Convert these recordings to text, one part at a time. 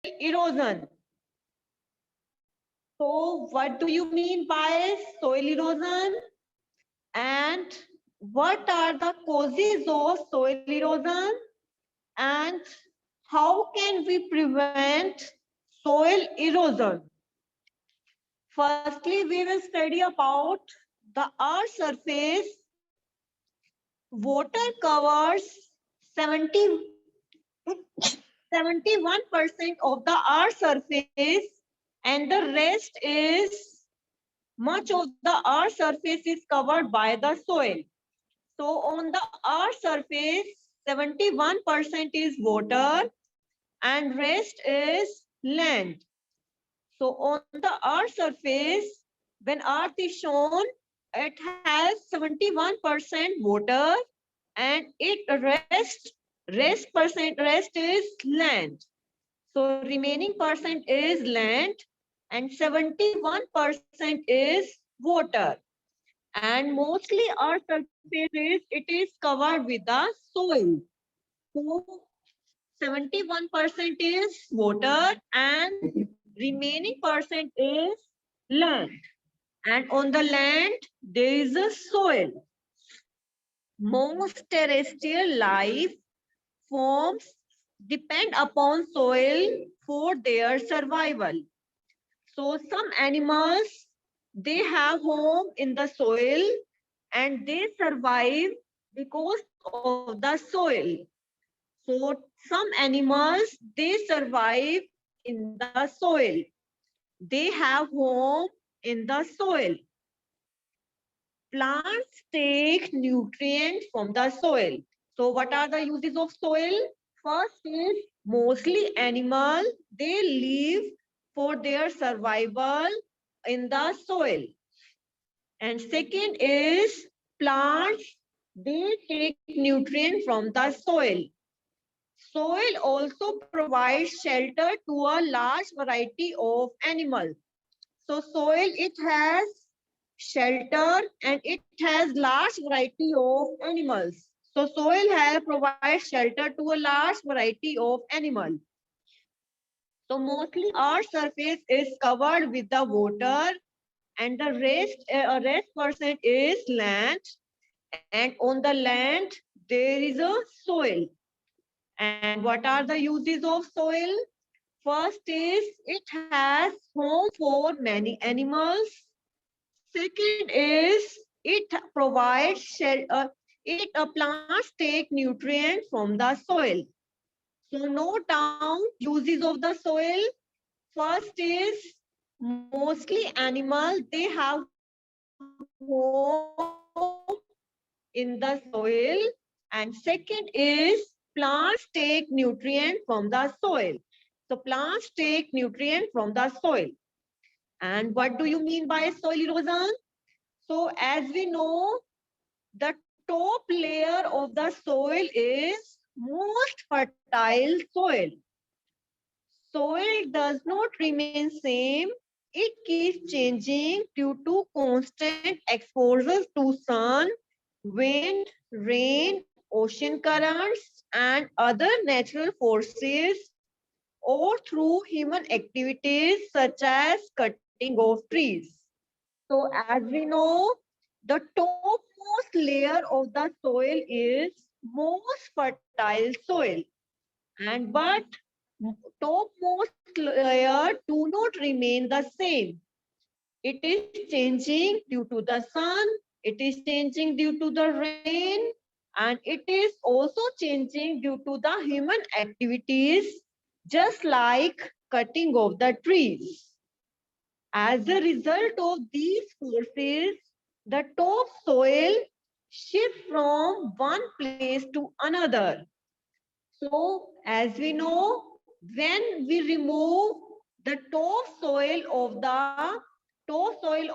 erosion. So what do you mean by soil erosion? And what are the causes of soil erosion? And how can we prevent soil erosion? Firstly, we will study about the earth surface. Water covers 70 71% of the earth surface, and the rest is much of the earth surface is covered by the soil. So on the earth surface, 71% is water and rest is land. So on the earth surface, when earth is shown, it has 71% water and rest is land. So remaining percent is land and 71% is water. And mostly our surface it is covered with the soil. So 71% is water and remaining percent is land. And on the land there is a soil. Most terrestrial life forms depend upon soil for their survival. So some animals, they have home in the soil and they survive because of the soil. So some animals, they survive in the soil. They have home in the soil. Plants take nutrients from the soil. So what are the uses of soil? First is mostly animal, they live for their survival in the soil. And second is plants, they take nutrients from the soil. Soil also provides shelter to a large variety of animals. So soil, it has shelter and it has large variety of animals. So soil provides shelter to a large variety of animals. So mostly our surface is covered with the water and the rest percent is land, and on the land there is a soil. And what are the uses of soil? First is it has home for many animals. Second is it provides shelter. Plants take nutrients from the soil. So note down uses of the soil. First is mostly animal, they have home in the soil. And second is plants take nutrient from the soil. So plants take nutrient from the soil. And what do you mean by soil erosion? So as we know, the top layer of the soil is most fertile soil. Soil does not remain same. It keeps changing due to constant exposure to sun, wind, rain, ocean currents, and other natural forces, or through human activities such as cutting of trees. So as we know, the topmost layer of the soil is most fertile soil. And but topmost layer do not remain the same. It is changing due to the sun, it is changing due to the rain, and it is also changing due to the human activities, just like cutting of the trees. As a result of these forces, the topsoil shifts from one place to another. So, as we know, when we remove the topsoil of the topsoil,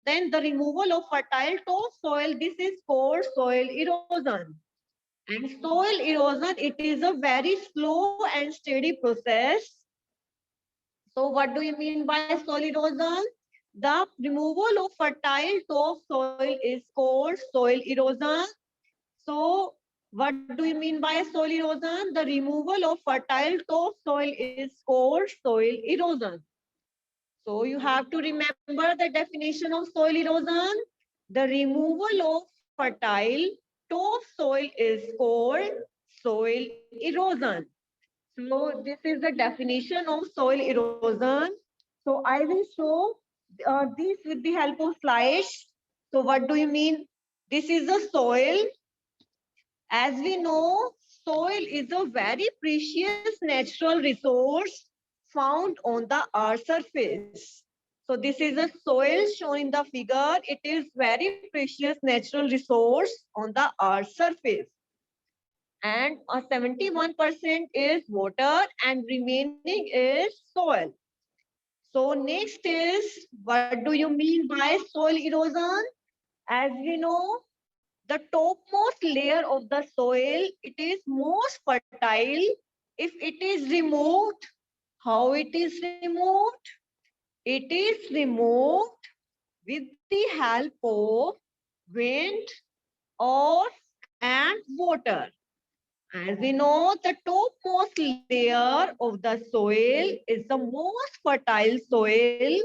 then the removal of fertile topsoil, this is called soil erosion. And soil erosion, it is a very slow and steady process. So what do you mean by soil erosion? The removal of fertile topsoil is called soil erosion. So What do you mean by soil erosion? The removal of fertile topsoil is called soil erosion. So you have to remember the definition of soil erosion. The removal of fertile topsoil is called soil erosion. So this is the definition of soil erosion. So I will show this with the help of slides. So what do you mean? This is the soil. As we know, soil is a very precious natural resource found on the earth's surface. So this is a soil shown in the figure. It is very precious natural resource on the earth's surface. And 71% is water and remaining is soil. So next is, what do you mean by soil erosion? As we know, the topmost layer of the soil, it is most fertile if it is removed. How it is removed? It is removed with the help of wind or and water. As we know, the topmost layer of the soil is the most fertile soil.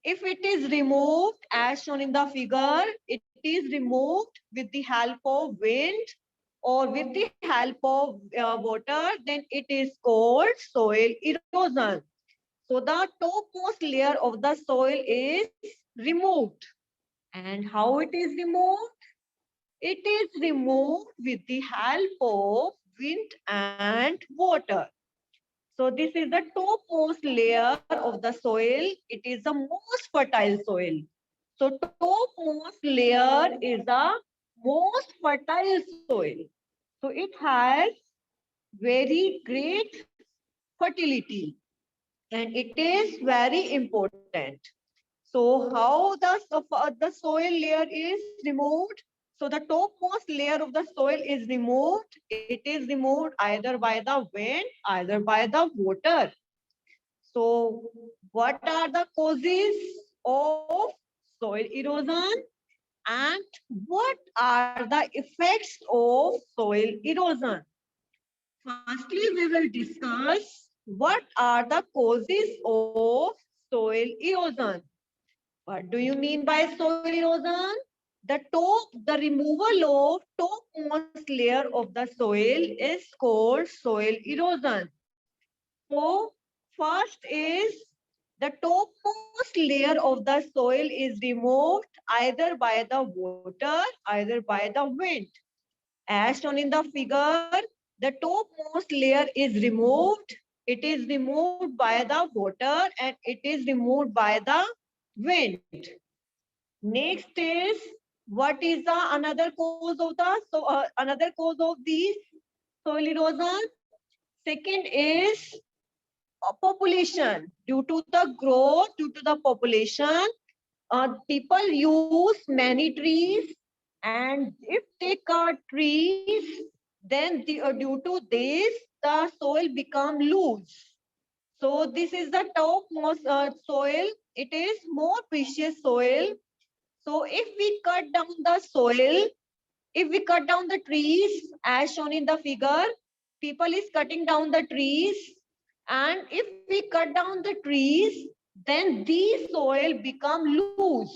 If it is removed, as shown in the figure, it is removed with the help of wind or with the help of water, then it is called soil erosion. So the topmost layer of the soil is removed. And how it is removed? It is removed with the help of wind and water. So this is the topmost layer of the soil. It is the most fertile soil. So topmost layer is the most fertile soil. So it has very great fertility and it is very important. So how the soil layer is removed? So the topmost layer of the soil is removed. It is removed either by the wind, either by the water. So what are the causes of soil erosion and what are the effects of soil erosion? Firstly, we will discuss what are the causes of soil erosion. What do you mean by soil erosion? The removal of topmost layer of the soil is called soil erosion. So first is the topmost layer of the soil is removed either by the water, either by the wind. As shown in the figure, the topmost layer is removed. It is removed by the water and it is removed by the wind. Next is, what is the another cause of the another cause of these soil erosion? Second is population. Due to the growth, due to the population, people use many trees, and if they cut trees, then due to this, the soil become loose. So this is the topmost soil. It is more precious soil. So if we cut down the soil, if we cut down the trees as shown in the figure, people is cutting down the trees, and if we cut down the trees, then these soil become loose.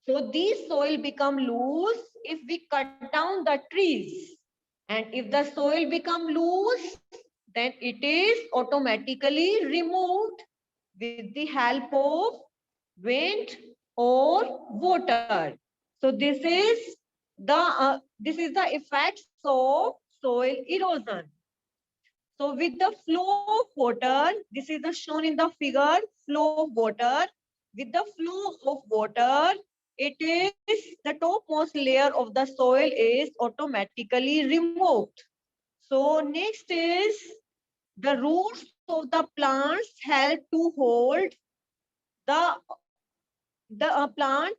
So these soil become loose if we cut down the trees. And if the soil become loose, then it is automatically removed with the help of wind or water. So this is the effects of soil erosion. So with the flow of water, this is the shown in the figure, flow of water. With the flow of water, it is the topmost layer of the soil is automatically removed. So next is the roots of the plants help to hold the plant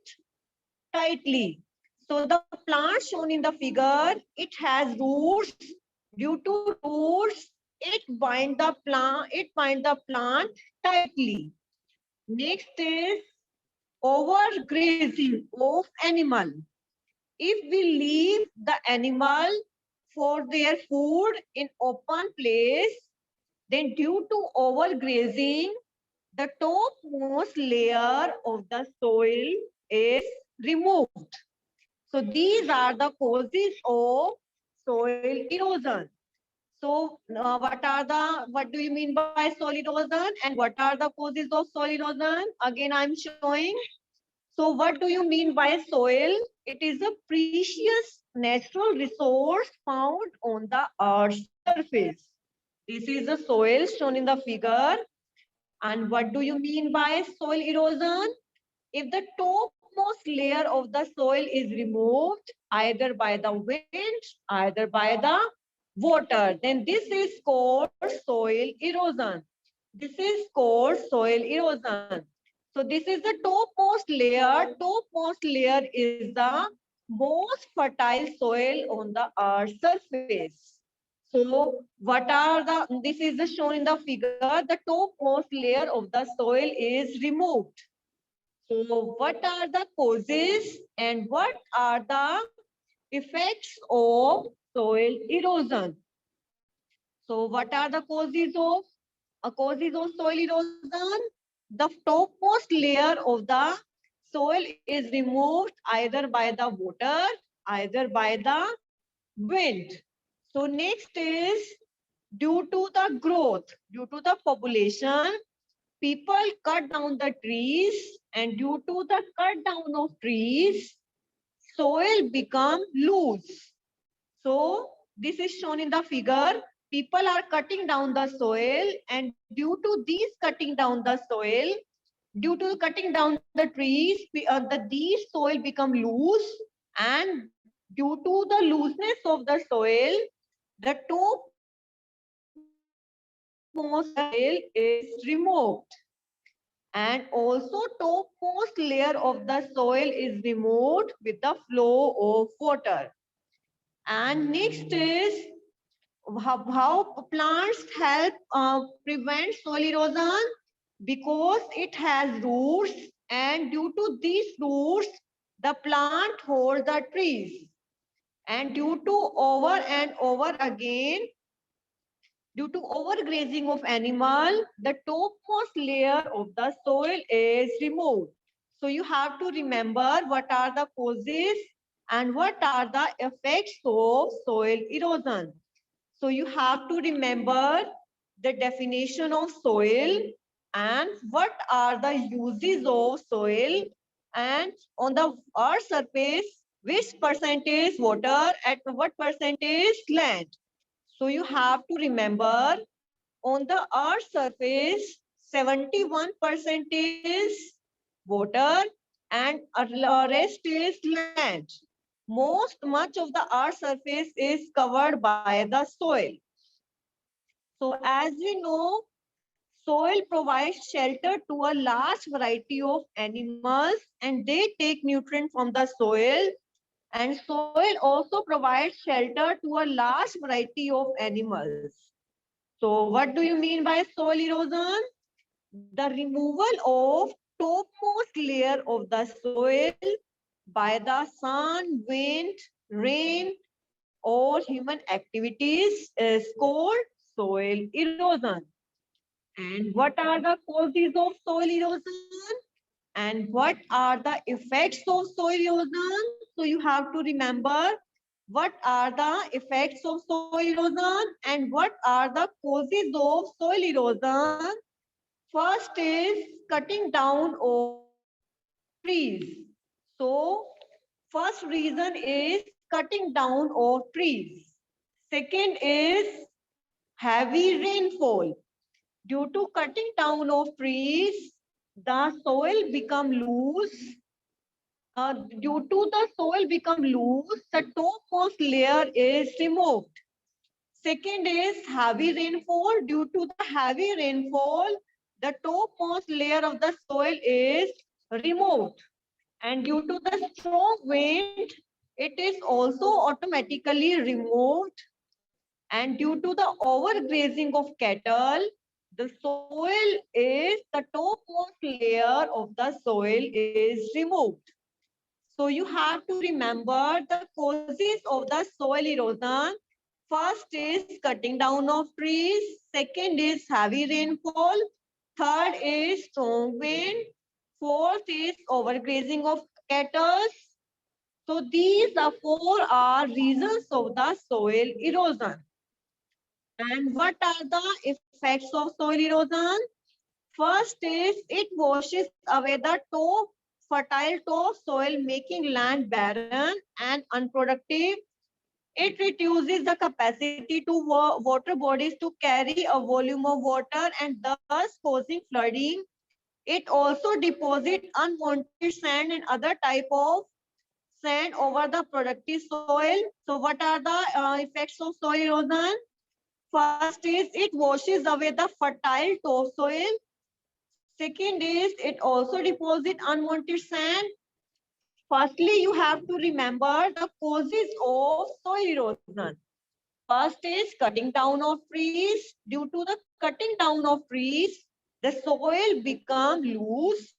tightly. So the plant shown in the figure, it has roots. Due to roots, it bind the plant tightly. Next is overgrazing of animal. If we leave the animal for their food in open place, then due to overgrazing, the topmost layer of the soil is removed. So these are the causes of soil erosion. So what do you mean by soil erosion and what are the causes of soil erosion? Again, I'm showing. So what do you mean by soil? It is a precious natural resource found on the earth's surface. This is the soil shown in the figure. And what do you mean by soil erosion? If the topmost layer of the soil is removed, either by the wind, either by the water, then this is called soil erosion. This is called soil erosion. So this is the topmost layer. Topmost layer is the most fertile soil on the earth's surface. So what are this is shown in the figure, the topmost layer of the soil is removed. So what are the causes and what are the effects of soil erosion? So what are the causes of soil erosion? The topmost layer of the soil is removed either by the water, either by the wind. So next is due to the growth, due to the population, people cut down the trees, and due to the cut down of trees, soil become loose. So this is shown in the figure. People are cutting down the soil, and due to these cutting down the soil, due to cutting down the trees, these soil become loose, and due to the looseness of the soil, the topmost soil is removed. And also topmost layer of the soil is removed with the flow of water. And next is how plants help prevent soil erosion, because it has roots, and due to these roots the plant holds the trees, and due to over and over again, due to overgrazing of animal, the topmost layer of the soil is removed. So you have to remember what are the causes and what are the effects of soil erosion. So you have to remember the definition of soil and what are the uses of soil, and on the earth surface, which percentage water at what percentage land. So you have to remember on the earth surface, 71% is water and rest is land. Much of the earth surface is covered by the soil. So as we know, soil provides shelter to a large variety of animals, and they take nutrients from the soil. And soil also provides shelter to a large variety of animals. So what do you mean by soil erosion? The removal of topmost layer of the soil by the sun, wind, rain, or human activities is called soil erosion. And what are the causes of soil erosion? And what are the effects of soil erosion? So you have to remember what are the effects of soil erosion and what are the causes of soil erosion. First is cutting down of trees. So first reason is cutting down of trees. Second is heavy rainfall. Due to cutting down of trees, the soil become loose. Due to the soil become loose, the topmost layer is removed. Second is heavy rainfall. Due to the heavy rainfall, the topmost layer of the soil is removed. And due to the strong wind, it is also automatically removed. And due to the overgrazing of cattle, the soil is the topmost layer of the soil is removed. So you have to remember the causes of the soil erosion First is cutting down of trees. Second is heavy rainfall. Third is strong wind. Fourth is overgrazing of cattle. So these are four are reasons of the soil erosion. And what are the effects of soil erosion? First is it washes away the top fertile top soil, making land barren and unproductive. It reduces the capacity to water bodies to carry a volume of water and thus causing flooding. It also deposits unwanted sand and other type of sand over the productive soil. So what are the effects of soil erosion? First is it washes away the fertile topsoil. Second is it also deposits unwanted sand. Firstly, you have to remember the causes of soil erosion. First is cutting down of trees. Due to the cutting down of trees, the soil become loose.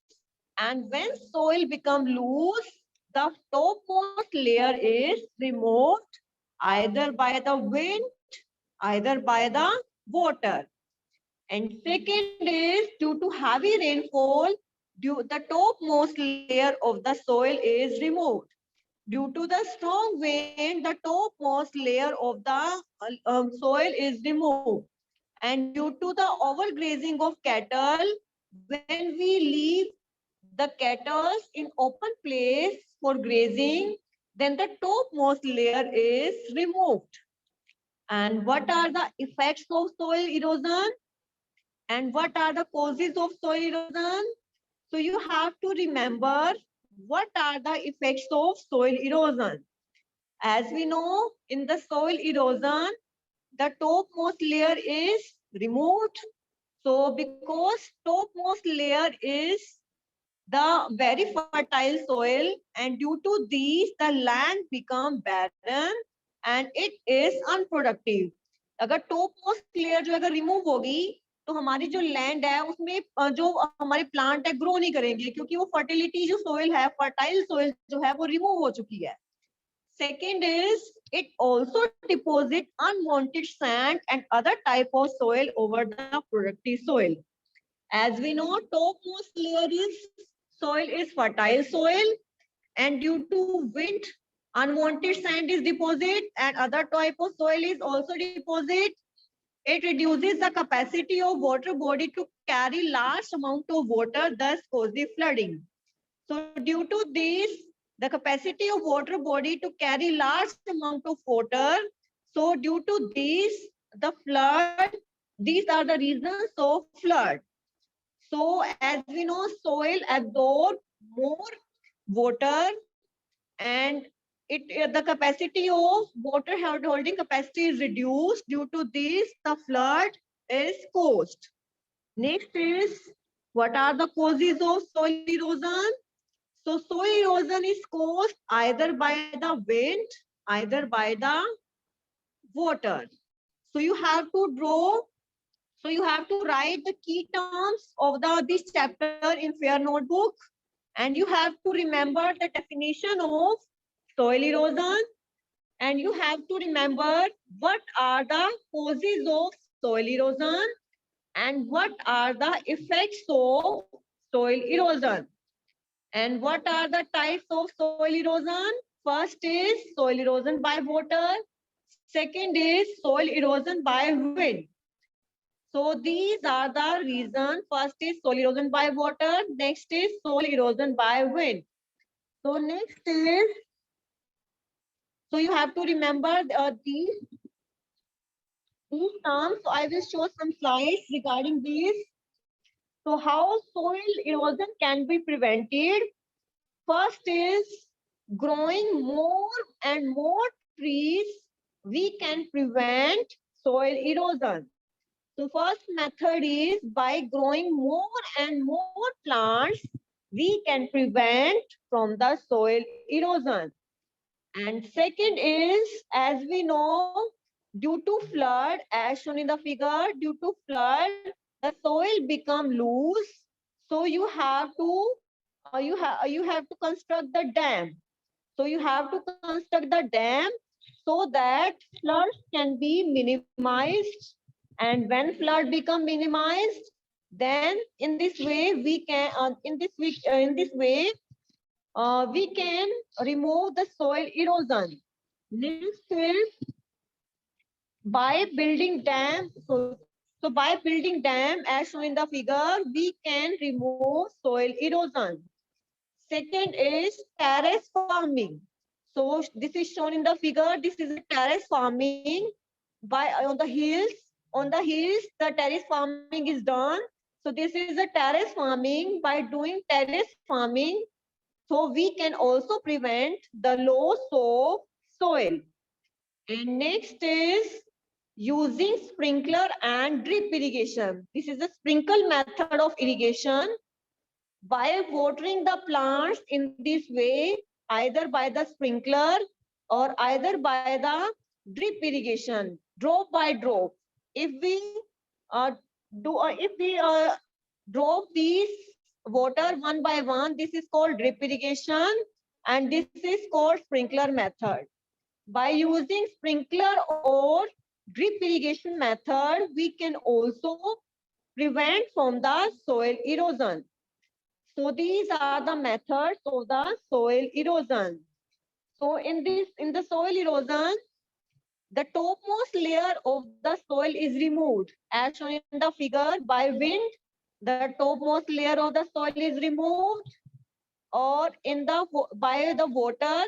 And when soil become loose, the topmost layer is removed either by the wind, either by the water. And second is due to heavy rainfall, the topmost layer of the soil is removed. Due to the strong wind, the topmost layer of the soil is removed. And due to the overgrazing of cattle, when we leave the cattle in open place for grazing, then the topmost layer is removed. And what are the effects of soil erosion? And what are the causes of soil erosion? So you have to remember what are the effects of soil erosion. As we know, in the soil erosion, the topmost layer is removed. So because topmost layer is the very fertile soil, and due to these, the land become barren and it is unproductive. अगर topmost layer जो अगर remove होगी तो हमारी जो land है उसमें जो हमारे plant है grow नहीं करेंगे क्योंकि वो fertility जो soil है fertile soil जो है वो remove हो चुकी है. Second is it also deposit unwanted sand and other type of soil over the productive soil. As we know, topmost layer is soil is fertile soil, and due to wind, unwanted sand is deposit and other type of soil is also deposit. It reduces the capacity of water body to carry large amount of water, thus causing flooding. So due to this, the capacity of water body to carry large amount of water. So due to this, the flood, these are the reasons of flood. So as we know, soil absorbs more water and the capacity of water holding capacity is reduced. Due to this, the flood is caused. Next is, what are the causes of soil erosion? So soil erosion is caused either by the wind, either by the water. So you have to draw, so you have to write the key terms of this chapter in fair notebook, and you have to remember the definition of soil erosion, and you have to remember what are the causes of soil erosion and what are the effects of soil erosion. And what are the types of soil erosion? First is soil erosion by water. Second is soil erosion by wind. So these are the reasons. First is soil erosion by water. Next is soil erosion by wind. So next is, so you have to remember these terms. So I will show some slides regarding these. So how soil erosion can be prevented? First is growing more and more trees, we can prevent soil erosion. So first method is by growing more and more plants, we can prevent from the soil erosion. And second is, as we know, due to flood, as shown in the figure, due to flood, the soil become loose. So you have to you have to construct the dam. So you have to construct the dam so that floods can be minimized. And when flood become minimized, then in this way we can we can remove the soil erosion. Next is by building dam. So by building dam as shown in the figure, we can remove soil erosion. Second is terrace farming. So this is shown in the figure. This is a terrace farming by on the hills. On the hills, the terrace farming is done. So this is a terrace farming. By doing terrace farming, so we can also prevent the loss of soil. And next is using sprinkler and drip irrigation. This is a sprinkle method of irrigation. By watering the plants in this way, either by the sprinkler or either by the drip irrigation, drop by drop. If we uh, drop these water one by one, this is called drip irrigation, and this is called sprinkler method. By using sprinkler or drip irrigation method, we can also prevent from the soil erosion. So these are the methods of the soil erosion. So in the soil erosion, the topmost layer of the soil is removed. As shown in the figure, by wind, the topmost layer of the soil is removed, or by the water,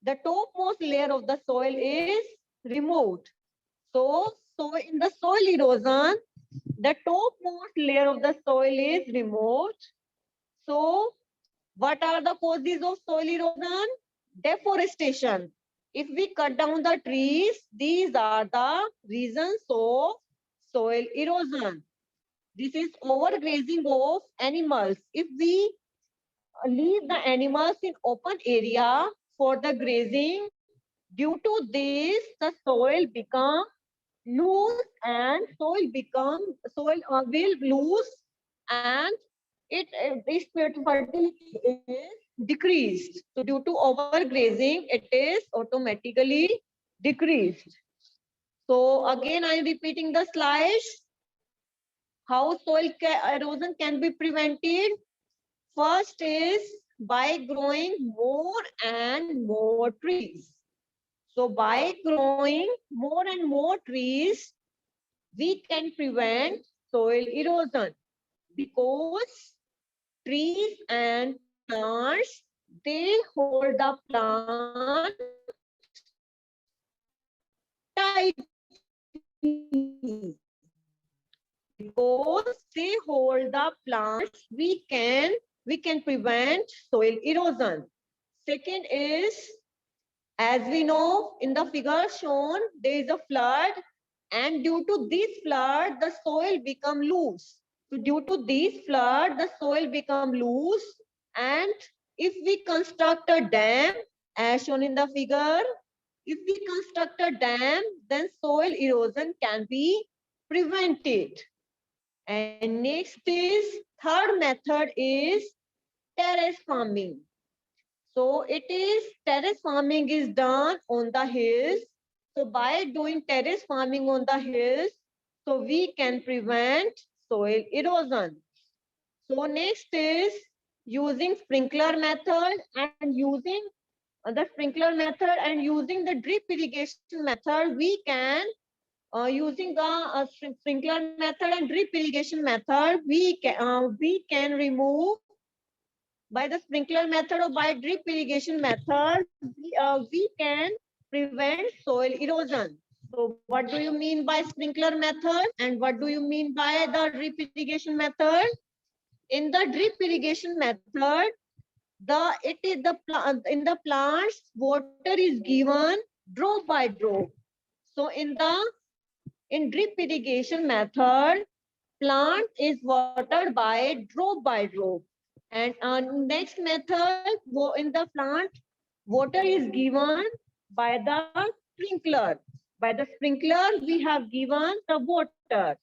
the topmost layer of the soil is removed. So in the soil erosion, the topmost layer of the soil is removed. So what are the causes of soil erosion? Deforestation. If we cut down the trees, these are the reasons of soil erosion. This is overgrazing of animals. If we leave the animals in open area for the grazing, due to this, the soil become loose and will lose, and its fertility is decreased. So due to overgrazing, it is automatically decreased. So again, I am repeating the slides. How soil erosion can be prevented? First is by growing more and more trees. So by growing more and more trees, we can prevent soil erosion, because trees and plants, they hold the plant tightly. Because they hold the plants, we can prevent soil erosion. Second is, as we know in the figure shown, there is a flood, and due to this flood, the soil become loose. So due to this flood, the soil become loose, and if we construct a dam, as shown in the figure, if we construct a dam, then soil erosion can be prevented. And next is, third method is terrace farming. So terrace farming is done on the hills. So by doing terrace farming on the hills, so we can prevent soil erosion. So next is using sprinkler method and using the drip irrigation method, we can using the sprinkler method and drip irrigation method, we can remove, by the sprinkler method or by drip irrigation method, we can prevent soil erosion. So what do you mean by sprinkler method and what do you mean by the drip irrigation method? In the drip irrigation method, in the plants, water is given drop by drop. So in drip irrigation method, plant is watered by drop. And on next method, in the plant, water is given by the sprinkler. By the sprinkler, we have given the water.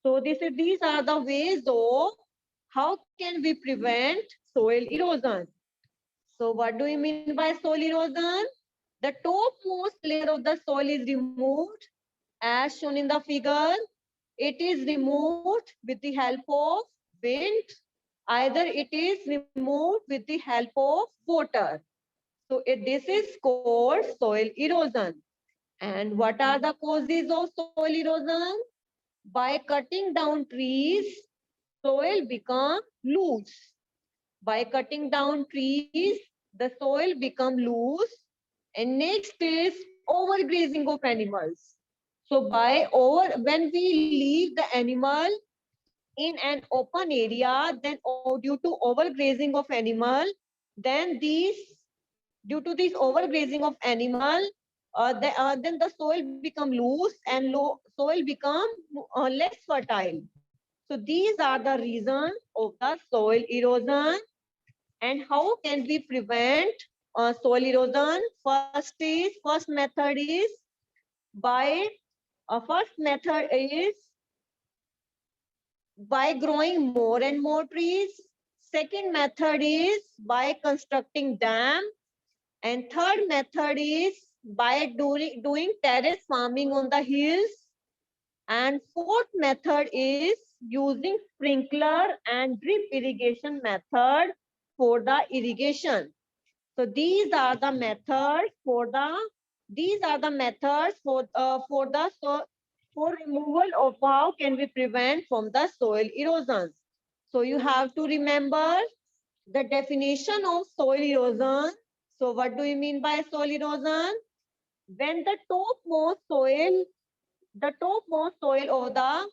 So these are the ways of how can we prevent soil erosion. So what do you mean by soil erosion? The topmost layer of the soil is removed as shown in the figure. It is removed with the help of wind. Either it is removed with the help of water. So this is called soil erosion. And what are the causes of soil erosion? By cutting down trees, soil become loose. By cutting down trees, the soil become loose. And next is overgrazing of animals. So when we leave the animal in an open area, then due to overgrazing of animal, then due to this overgrazing of animal, then the soil become loose and soil become less fertile. So these are the reasons of the soil erosion. And how can we prevent soil erosion? First method is by first method is by growing more and more trees. Second method is by constructing dam. And third method is by doing terrace farming on the hills. And fourth method is using sprinkler and drip irrigation method for the irrigation. So these are the methods for removal of how can we prevent from the soil erosion. So you have to remember the definition of soil erosion. So what do you mean by soil erosion? When the topmost soil of the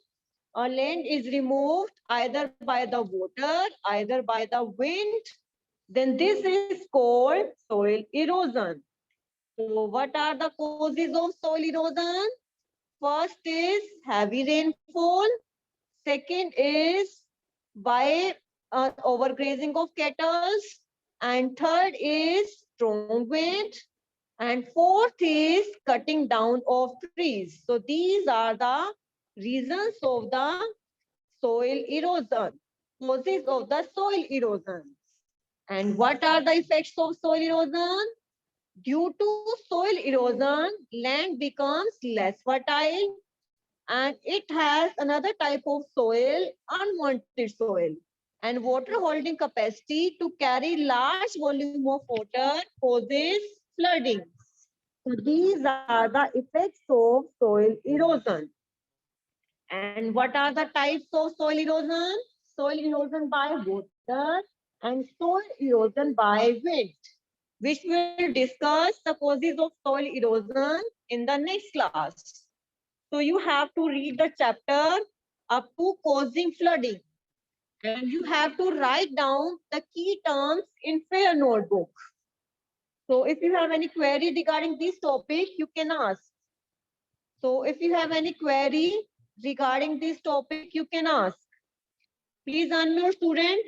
land is removed either by the water, either by the wind, then this is called soil erosion. So what are the causes of soil erosion? First is heavy rainfall. Second is by overgrazing of cattle. And third is strong wind. And fourth is cutting down of trees. So these are the reasons of the soil erosion, causes of the soil erosion. And what are the effects of soil erosion? Due to soil erosion, land becomes less fertile and it has another type of soil, unwanted soil, and water holding capacity to carry large volume of water causes flooding. So these are the effects of soil erosion. And what are the types of soil erosion? Soil erosion by water and soil erosion by wind, which will discuss the causes of soil erosion in the next class. So you have to read the chapter up to causing flooding. And you have to write down the key terms in fair notebook. So if you have any query regarding this topic, you can ask. So if you have any query regarding this topic, you can ask. Please unmute student.